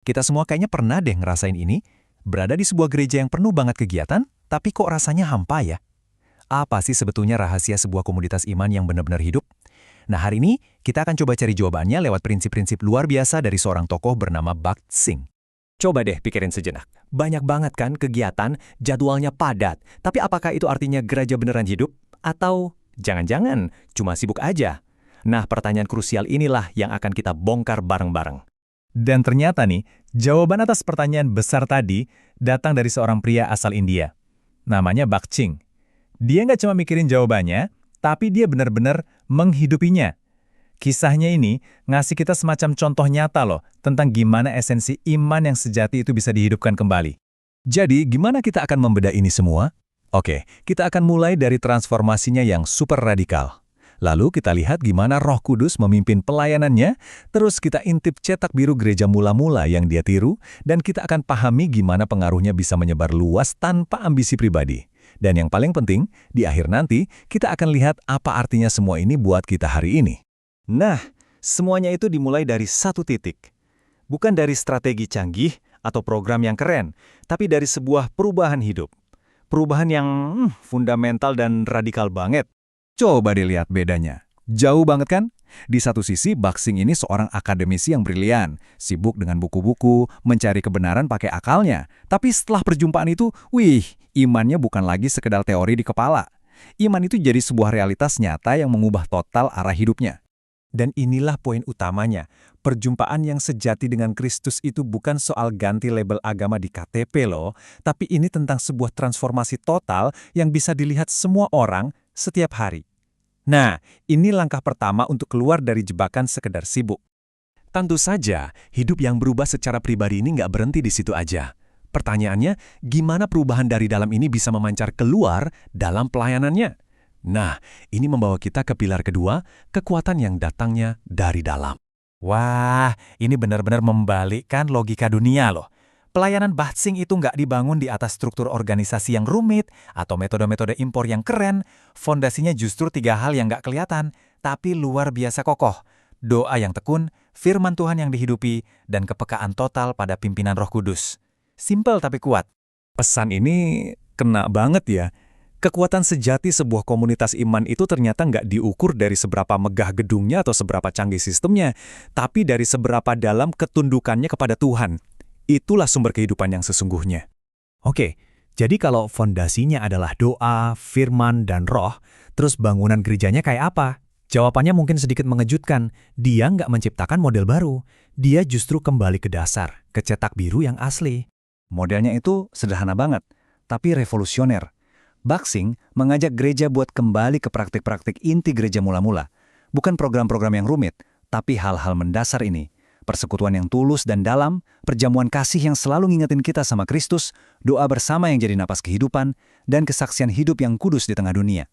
Kita semua kayaknya pernah deh ngerasain ini, berada di sebuah gereja yang penuh banget kegiatan, tapi kok rasanya hampa ya? Apa sih sebetulnya rahasia sebuah komunitas iman yang benar-benar hidup? Nah, hari ini kita akan coba cari jawabannya lewat prinsip-prinsip luar biasa dari seorang tokoh bernama Bakht Singh. Coba deh pikirin sejenak. Banyak banget kan kegiatan, jadwalnya padat. Tapi apakah itu artinya gereja beneran hidup? Atau jangan-jangan cuma sibuk aja? Nah, pertanyaan krusial inilah yang akan kita bongkar bareng-bareng. Dan ternyata nih, jawaban atas pertanyaan besar tadi datang dari seorang pria asal India. Namanya Bakht Singh. Dia nggak cuma mikirin jawabannya, tapi dia benar-benar menghidupinya. Kisahnya ini ngasih kita semacam contoh nyata loh tentang gimana esensi iman yang sejati itu bisa dihidupkan kembali. Jadi, gimana kita akan membeda ini semua? Oke, kita akan mulai dari transformasinya yang super radikal. Lalu kita lihat gimana Roh Kudus memimpin pelayanannya, terus kita intip cetak biru gereja mula-mula yang dia tiru, dan kita akan pahami gimana pengaruhnya bisa menyebar luas tanpa ambisi pribadi. Dan yang paling penting, di akhir nanti, kita akan lihat apa artinya semua ini buat kita hari ini. Nah, semuanya itu dimulai dari satu titik. Bukan dari strategi canggih atau program yang keren, tapi dari sebuah perubahan hidup. Perubahan yang fundamental dan radikal banget. Coba dilihat bedanya. Jauh banget kan? Di satu sisi, Bakht Singh ini seorang akademisi yang brilian, sibuk dengan buku-buku, mencari kebenaran pakai akalnya. Tapi setelah perjumpaan itu, imannya bukan lagi sekedar teori di kepala. Iman itu jadi sebuah realitas nyata yang mengubah total arah hidupnya. Dan inilah poin utamanya. Perjumpaan yang sejati dengan Kristus itu bukan soal ganti label agama di KTP loh, tapi ini tentang sebuah transformasi total yang bisa dilihat semua orang setiap hari. Nah, ini langkah pertama untuk keluar dari jebakan sekedar sibuk. Tentu saja, hidup yang berubah secara pribadi ini nggak berhenti di situ aja. Pertanyaannya, gimana perubahan dari dalam ini bisa memancar keluar dalam pelayanannya? Nah, ini membawa kita ke pilar kedua, kekuatan yang datangnya dari dalam. Wah, ini benar-benar membalikkan logika dunia loh. Pelayanan Bakht Singh itu nggak dibangun di atas struktur organisasi yang rumit atau metode-metode impor yang keren. Fondasinya justru 3 hal yang nggak kelihatan, tapi luar biasa kokoh. Doa yang tekun, firman Tuhan yang dihidupi, dan kepekaan total pada pimpinan Roh Kudus. Simpel tapi kuat. Pesan ini kena banget ya. Kekuatan sejati sebuah komunitas iman itu ternyata nggak diukur dari seberapa megah gedungnya atau seberapa canggih sistemnya, tapi dari seberapa dalam ketundukannya kepada Tuhan. Itulah sumber kehidupan yang sesungguhnya. Oke, jadi kalau fondasinya adalah doa, firman, dan roh, terus bangunan gerejanya kayak apa? Jawabannya mungkin sedikit mengejutkan. Dia nggak menciptakan model baru. Dia justru kembali ke dasar, ke cetak biru yang asli. Modelnya itu sederhana banget, tapi revolusioner. Bakht Singh mengajak gereja buat kembali ke praktik-praktik inti gereja mula-mula. Bukan program-program yang rumit, tapi hal-hal mendasar ini. Persekutuan yang tulus dan dalam, perjamuan kasih yang selalu ngingetin kita sama Kristus, doa bersama yang jadi napas kehidupan, dan kesaksian hidup yang kudus di tengah dunia.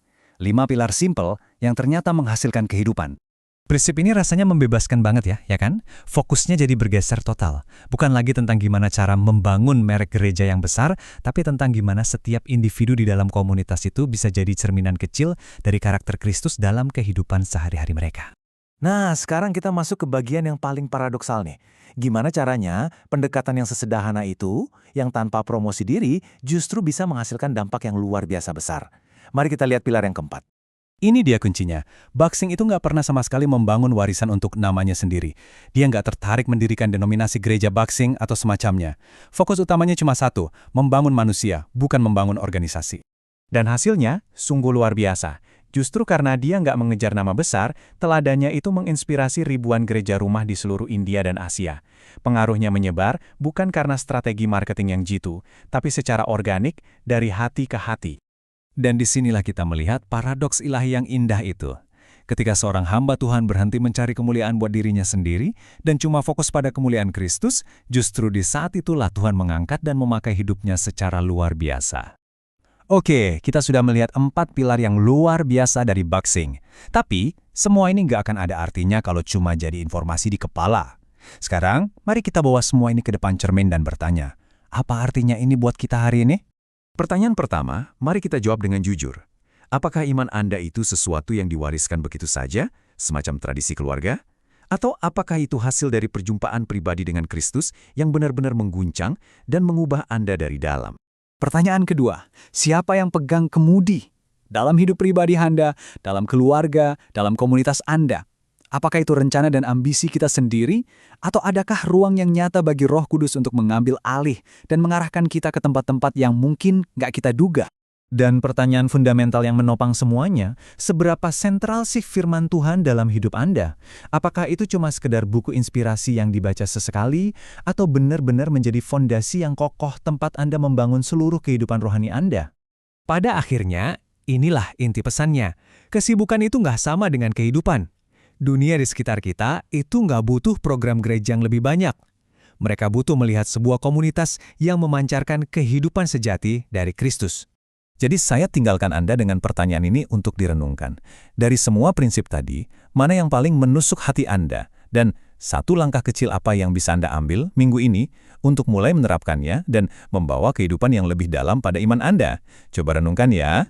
5 pilar simpel yang ternyata menghasilkan kehidupan. Prinsip ini rasanya membebaskan banget ya kan? Fokusnya jadi bergeser total. Bukan lagi tentang gimana cara membangun merek gereja yang besar, tapi tentang gimana setiap individu di dalam komunitas itu bisa jadi cerminan kecil dari karakter Kristus dalam kehidupan sehari-hari mereka. Nah, sekarang kita masuk ke bagian yang paling paradoksal nih. Gimana caranya pendekatan yang sesederhana itu, yang tanpa promosi diri, justru bisa menghasilkan dampak yang luar biasa besar. Mari kita lihat pilar yang keempat. Ini dia kuncinya. Bakht Singh itu nggak pernah sama sekali membangun warisan untuk namanya sendiri. Dia nggak tertarik mendirikan denominasi gereja Bakht Singh atau semacamnya. Fokus utamanya cuma satu, membangun manusia, bukan membangun organisasi. Dan hasilnya sungguh luar biasa. Justru karena dia nggak mengejar nama besar, teladannya itu menginspirasi ribuan gereja rumah di seluruh India dan Asia. Pengaruhnya menyebar bukan karena strategi marketing yang jitu, tapi secara organik dari hati ke hati. Dan disinilah kita melihat paradoks ilahi yang indah itu. Ketika seorang hamba Tuhan berhenti mencari kemuliaan buat dirinya sendiri dan cuma fokus pada kemuliaan Kristus, justru di saat itulah Tuhan mengangkat dan memakai hidupnya secara luar biasa. Oke, kita sudah melihat 4 pilar yang luar biasa dari Bakht Singh. Tapi, semua ini nggak akan ada artinya kalau cuma jadi informasi di kepala. Sekarang, mari kita bawa semua ini ke depan cermin dan bertanya, apa artinya ini buat kita hari ini? Pertanyaan pertama, mari kita jawab dengan jujur. Apakah iman Anda itu sesuatu yang diwariskan begitu saja, semacam tradisi keluarga? Atau apakah itu hasil dari perjumpaan pribadi dengan Kristus yang benar-benar mengguncang dan mengubah Anda dari dalam? Pertanyaan kedua, siapa yang pegang kemudi? Dalam hidup pribadi Anda, dalam keluarga, dalam komunitas Anda. Apakah itu rencana dan ambisi kita sendiri? Atau adakah ruang yang nyata bagi Roh Kudus untuk mengambil alih dan mengarahkan kita ke tempat-tempat yang mungkin nggak kita duga? Dan pertanyaan fundamental yang menopang semuanya, seberapa sentral sih firman Tuhan dalam hidup Anda? Apakah itu cuma sekedar buku inspirasi yang dibaca sesekali, atau benar-benar menjadi fondasi yang kokoh tempat Anda membangun seluruh kehidupan rohani Anda? Pada akhirnya, inilah inti pesannya. Kesibukan itu nggak sama dengan kehidupan. Dunia di sekitar kita itu nggak butuh program gereja yang lebih banyak. Mereka butuh melihat sebuah komunitas yang memancarkan kehidupan sejati dari Kristus. Jadi saya tinggalkan Anda dengan pertanyaan ini untuk direnungkan. Dari semua prinsip tadi, mana yang paling menusuk hati Anda? Dan satu langkah kecil apa yang bisa Anda ambil minggu ini untuk mulai menerapkannya dan membawa kehidupan yang lebih dalam pada iman Anda? Coba renungkan ya.